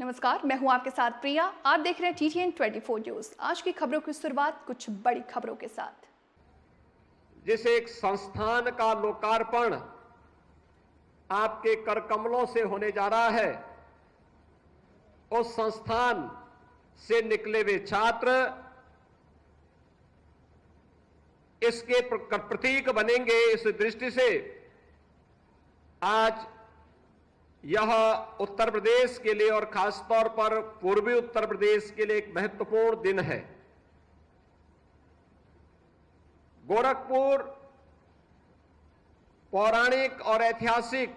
नमस्कार, मैं हूं आपके साथ प्रिया। आप देख रहे हैं TTN 24 न्यूज। आज की खबरों की शुरुआत कुछ बड़ी खबरों के साथ। जिस एक संस्थान का लोकार्पण आपके कर कमलों से होने जा रहा है, उस संस्थान से निकले हुए छात्र इसके प्रतीक बनेंगे। इस दृष्टि से आज यह उत्तर प्रदेश के लिए और खासतौर पर पूर्वी उत्तर प्रदेश के लिए एक महत्वपूर्ण दिन है। गोरखपुर पौराणिक और ऐतिहासिक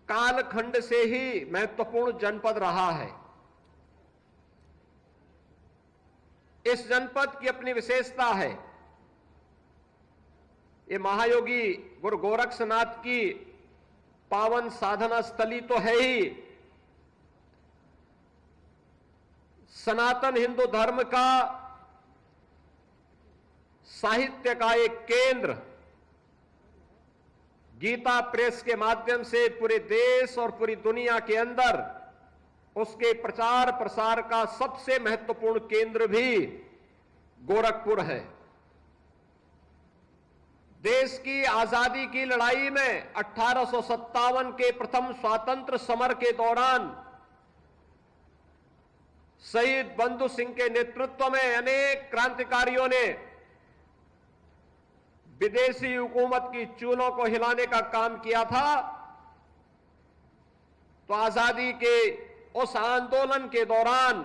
कालखंड से ही महत्वपूर्ण जनपद रहा है। इस जनपद की अपनी विशेषता है। ये महायोगी गुरु गोरक्षनाथ की पावन साधना स्थली तो है ही, सनातन हिंदू धर्म का साहित्य का एक केंद्र। गीता प्रेस के माध्यम से पूरे देश और पूरी दुनिया के अंदर उसके प्रचार प्रसार का सबसे महत्वपूर्ण केंद्र भी गोरखपुर है। देश की आजादी की लड़ाई में 1857 के प्रथम स्वातंत्र समर के दौरान शहीद बंधु सिंह के नेतृत्व में अनेक क्रांतिकारियों ने विदेशी हुकूमत की चूलों को हिलाने का काम किया था। तो आजादी के उस आंदोलन के दौरान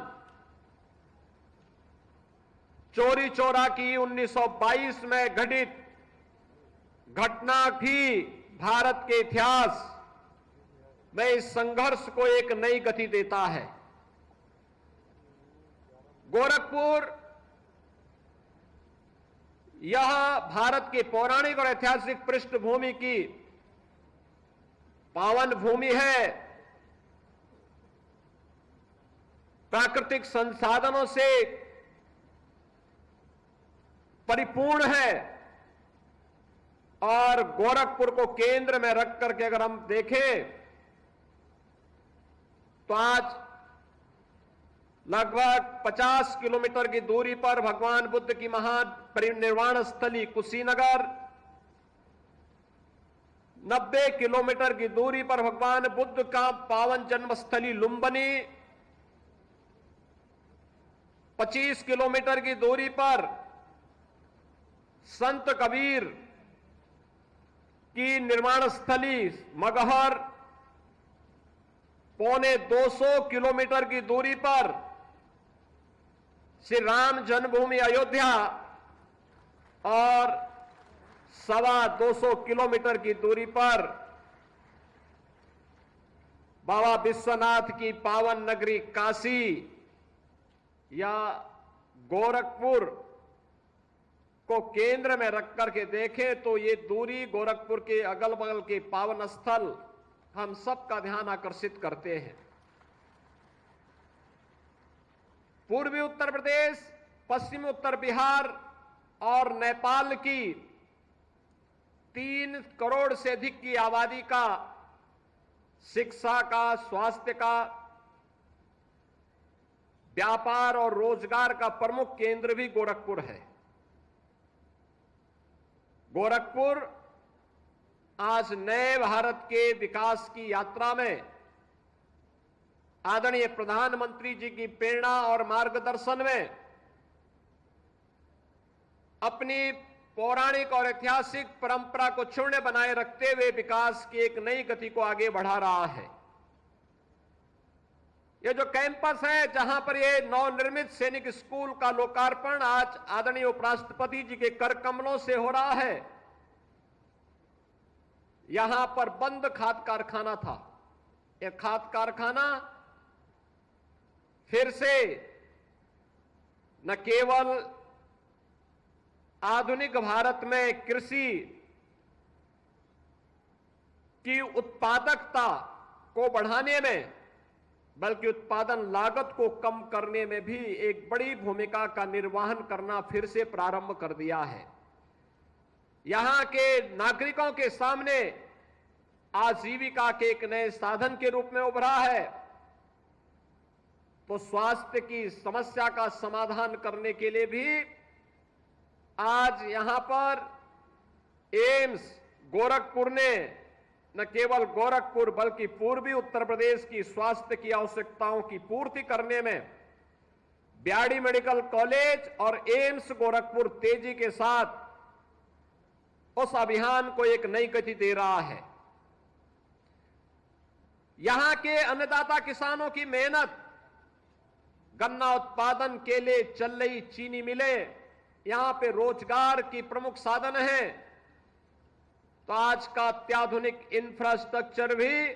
चोरी चोरा की 1922 में घटित घटना भी भारत के इतिहास में इस संघर्ष को एक नई गति देता है। गोरखपुर यह भारत के पौराणिक और ऐतिहासिक पृष्ठभूमि की पावन भूमि है। प्राकृतिक संसाधनों से परिपूर्ण है और गोरखपुर को केंद्र में रख करके अगर हम देखें तो आज लगभग 50 किलोमीटर की दूरी पर भगवान बुद्ध की महान परिनिर्वाण स्थली कुशीनगर, 90 किलोमीटर की दूरी पर भगवान बुद्ध का पावन जन्मस्थली लुम्बिनी, 25 किलोमीटर की दूरी पर संत कबीर की निर्माण स्थली मगहर, पौने 200 किलोमीटर की दूरी पर श्री राम जन्मभूमि अयोध्या और 250 किलोमीटर की दूरी पर बाबा विश्वनाथ की पावन नगरी काशी या गोरखपुर को केंद्र में रख करके देखें तो ये दूरी गोरखपुर के अगल बगल के पावन स्थल हम सबका ध्यान आकर्षित करते हैं। पूर्वी उत्तर प्रदेश, पश्चिमी उत्तर बिहार और नेपाल की 3 करोड़ से अधिक की आबादी का शिक्षा का, स्वास्थ्य का, व्यापार और रोजगार का प्रमुख केंद्र भी गोरखपुर है। गोरखपुर आज नए भारत के विकास की यात्रा में आदरणीय प्रधानमंत्री जी की प्रेरणा और मार्गदर्शन में अपनी पौराणिक और ऐतिहासिक परंपरा को क्षुण्ण बनाए रखते हुए विकास की एक नई गति को आगे बढ़ा रहा है। यह जो कैंपस है जहां पर यह नवनिर्मित सैनिक स्कूल का लोकार्पण आज आदरणीय उपराष्ट्रपति जी के कर कमलों से हो रहा है, यहां पर बंद खाद कारखाना था। यह खाद कारखाना फिर से न केवल आधुनिक भारत में कृषि की उत्पादकता को बढ़ाने में बल्कि उत्पादन लागत को कम करने में भी एक बड़ी भूमिका का निर्वहन करना फिर से प्रारंभ कर दिया है। यहां के नागरिकों के सामने आजीविका के एक नए साधन के रूप में उभरा है। तो स्वास्थ्य की समस्या का समाधान करने के लिए भी आज यहां पर एम्स गोरखपुर ने न केवल गोरखपुर बल्कि पूर्वी उत्तर प्रदेश की स्वास्थ्य की आवश्यकताओं की पूर्ति करने में बीआरडी मेडिकल कॉलेज और एम्स गोरखपुर तेजी के साथ उस अभियान को एक नई गति दे रहा है। यहां के अन्नदाता किसानों की मेहनत, गन्ना उत्पादन के लिए चल रही चीनी मिलें यहां पे रोजगार की प्रमुख साधन है, तो आज का अत्याधुनिक इंफ्रास्ट्रक्चर भी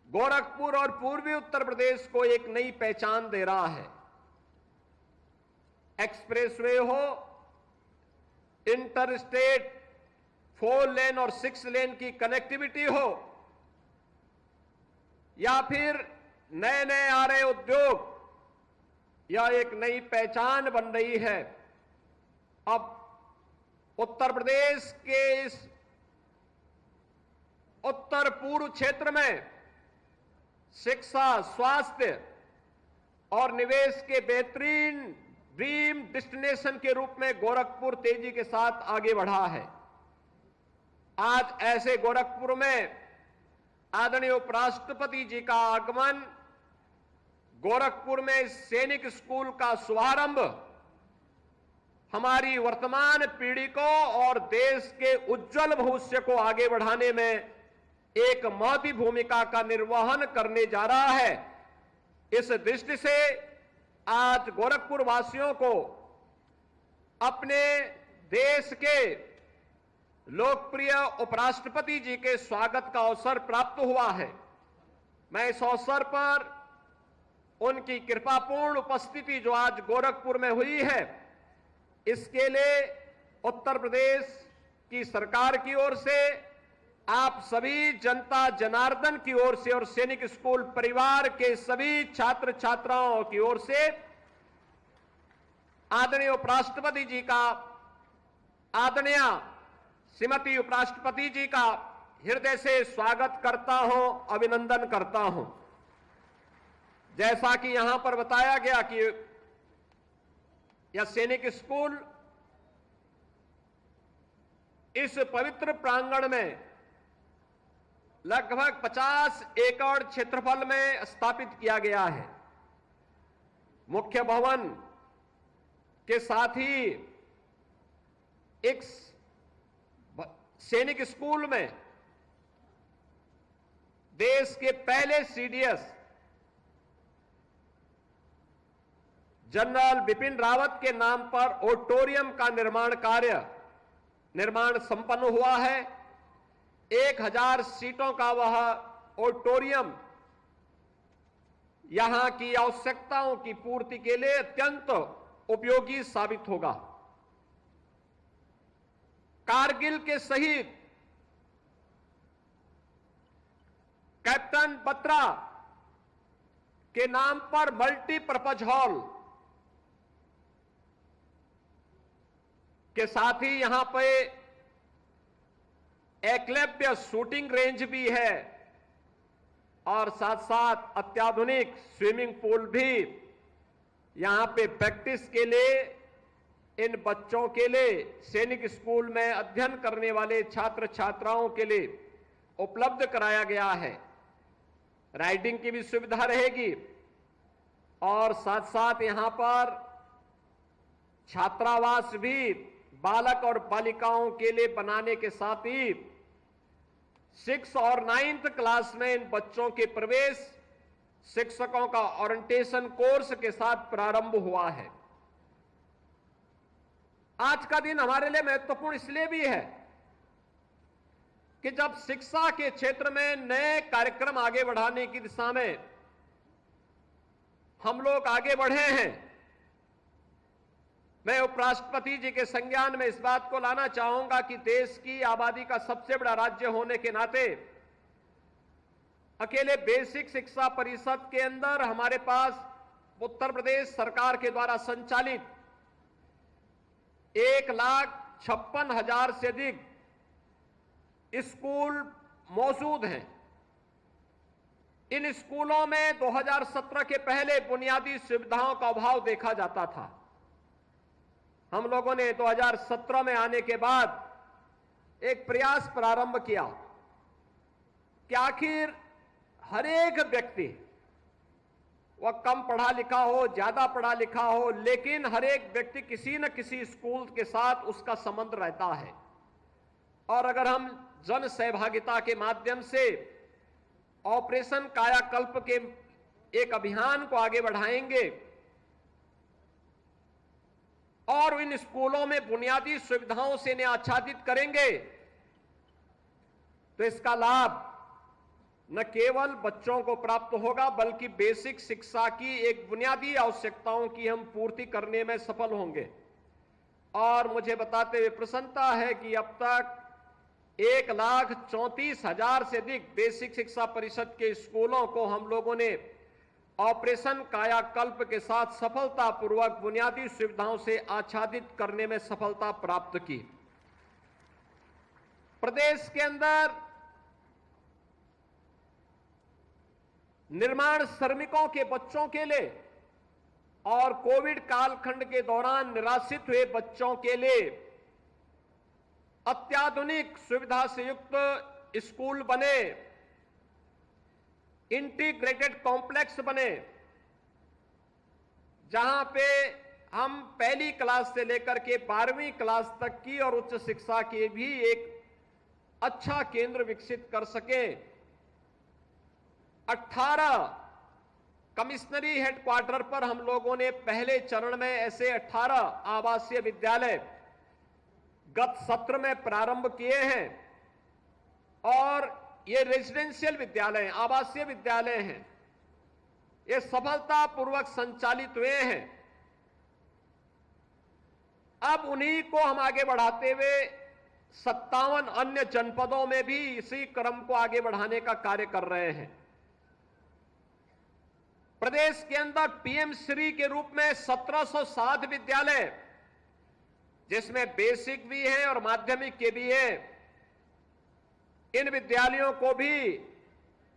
गोरखपुर और पूर्वी उत्तर प्रदेश को एक नई पहचान दे रहा है। एक्सप्रेसवे हो, इंटर स्टेट 4 लेन और 6 लेन की कनेक्टिविटी हो, या फिर नए नए आ रहे उद्योग, यह एक नई पहचान बन रही है। अब उत्तर प्रदेश के इस उत्तर पूर्व क्षेत्र में शिक्षा, स्वास्थ्य और निवेश के बेहतरीन ड्रीम डेस्टिनेशन के रूप में गोरखपुर तेजी के साथ आगे बढ़ा है। आज ऐसे गोरखपुर में आदरणीय उपराष्ट्रपति जी का आगमन, गोरखपुर में सैनिक स्कूल का शुभारंभ हमारी वर्तमान पीढ़ी को और देश के उज्जवल भविष्य को आगे बढ़ाने में एक महती भूमिका का निर्वहन करने जा रहा है। इस दृष्टि से आज गोरखपुर वासियों को अपने देश के लोकप्रिय उपराष्ट्रपति जी के स्वागत का अवसर प्राप्त हुआ है। मैं इस अवसर पर उनकी कृपापूर्ण उपस्थिति जो आज गोरखपुर में हुई है, इसके लिए उत्तर प्रदेश की सरकार की ओर से, आप सभी जनता जनार्दन की ओर से और सैनिक स्कूल परिवार के सभी छात्र छात्राओं की ओर से आदरणीय उपराष्ट्रपति जी का, आदरणीय श्रीमती उपराष्ट्रपति जी का हृदय से स्वागत करता हूं, अभिनंदन करता हूं। जैसा कि यहां पर बताया गया कि यह सैनिक स्कूल इस पवित्र प्रांगण में लगभग 50 एकड़ क्षेत्रफल में स्थापित किया गया है। मुख्य भवन के साथ ही एक सैनिक स्कूल में देश के पहले सीडीएस जनरल बिपिन रावत के नाम पर ऑडिटोरियम का निर्माण संपन्न हुआ है। 1000 सीटों का वह ऑडिटोरियम यहां की आवश्यकताओं की पूर्ति के लिए अत्यंत उपयोगी साबित होगा। कारगिल के शहीद कैप्टन बत्रा के नाम पर मल्टीपर्पज हॉल के साथ ही यहां पे एकलव्य शूटिंग रेंज भी है और साथ साथ अत्याधुनिक स्विमिंग पूल भी यहां पे प्रैक्टिस के लिए इन बच्चों के लिए, सैनिक स्कूल में अध्ययन करने वाले छात्र छात्राओं के लिए उपलब्ध कराया गया है। राइडिंग की भी सुविधा रहेगी और साथ साथ यहां पर छात्रावास भी बालक और बालिकाओं के लिए बनाने के साथ ही 6 और 9th क्लास में इन बच्चों के प्रवेश शिक्षकों का ओरिएंटेशन कोर्स के साथ प्रारंभ हुआ है। आज का दिन हमारे लिए महत्वपूर्ण इसलिए भी है कि जब शिक्षा के क्षेत्र में नए कार्यक्रम आगे बढ़ाने की दिशा में हम लोग आगे बढ़े हैं, मैं उपराष्ट्रपति जी के संज्ञान में इस बात को लाना चाहूंगा कि देश की आबादी का सबसे बड़ा राज्य होने के नाते अकेले बेसिक शिक्षा परिषद के अंदर हमारे पास उत्तर प्रदेश सरकार के द्वारा संचालित 1,56,000 से अधिक स्कूल मौजूद हैं। इन स्कूलों में 2017 के पहले बुनियादी सुविधाओं का अभाव देखा जाता था। हम लोगों ने 2017 में आने के बाद एक प्रयास प्रारंभ किया कि आखिर हर एक व्यक्ति, वह कम पढ़ा लिखा हो, ज्यादा पढ़ा लिखा हो, लेकिन हर एक व्यक्ति किसी न किसी स्कूल के साथ उसका संबंध रहता है। और अगर हम जन सहभागिता के माध्यम से ऑपरेशन कायाकल्प के एक अभियान को आगे बढ़ाएंगे और इन स्कूलों में बुनियादी सुविधाओं से इन्हें आच्छादित करेंगे, तो इसका लाभ न केवल बच्चों को प्राप्त होगा, बल्कि बेसिक शिक्षा की एक बुनियादी आवश्यकताओं की हम पूर्ति करने में सफल होंगे। और मुझे बताते हुए प्रसन्नता है कि अब तक 1,34,000 से अधिक बेसिक शिक्षा परिषद के स्कूलों को हम लोगों ने ऑपरेशन कायाकल्प के साथ सफलतापूर्वक बुनियादी सुविधाओं से आच्छादित करने में सफलता प्राप्त की। प्रदेश के अंदर निर्माण श्रमिकों के बच्चों के लिए और कोविड कालखंड के दौरान निराश्रित हुए बच्चों के लिए अत्याधुनिक सुविधा से युक्त स्कूल बने, इंटीग्रेटेड कॉम्प्लेक्स बने, जहां पे हम पहली क्लास से लेकर के 12वीं क्लास तक की और उच्च शिक्षा के भी एक अच्छा केंद्र विकसित कर सकें। 18 कमिश्नरी हेडक्वार्टर पर हम लोगों ने पहले चरण में ऐसे 18 आवासीय विद्यालय गत सत्र में प्रारंभ किए हैं और ये रेजिडेंशियल विद्यालय, आवासीय विद्यालय हैं, ये सफलतापूर्वक संचालित हुए हैं। अब उन्हीं को हम आगे बढ़ाते हुए 57 अन्य जनपदों में भी इसी क्रम को आगे बढ़ाने का कार्य कर रहे हैं। प्रदेश के अंदर पीएम श्री के रूप में 1707 विद्यालय, जिसमें बेसिक भी है और माध्यमिक के भी है, इन विद्यालयों को भी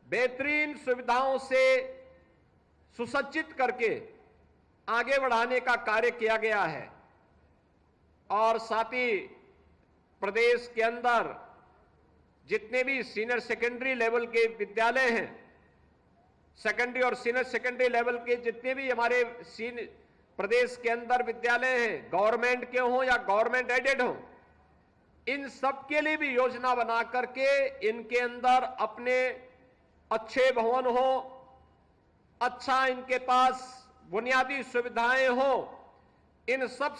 बेहतरीन सुविधाओं से सुसज्जित करके आगे बढ़ाने का कार्य किया गया है। और साथ ही प्रदेश के अंदर जितने भी सीनियर सेकेंडरी लेवल के विद्यालय हैं, सेकेंडरी और सीनियर सेकेंडरी लेवल के जितने भी हमारे प्रदेश के अंदर विद्यालय हैं, गवर्नमेंट के हों या गवर्नमेंट एडेड हों, इन सब के लिए भी योजना बना करके इनके अंदर अपने अच्छे भवन हो, अच्छा इनके पास बुनियादी सुविधाएं हो, इन सब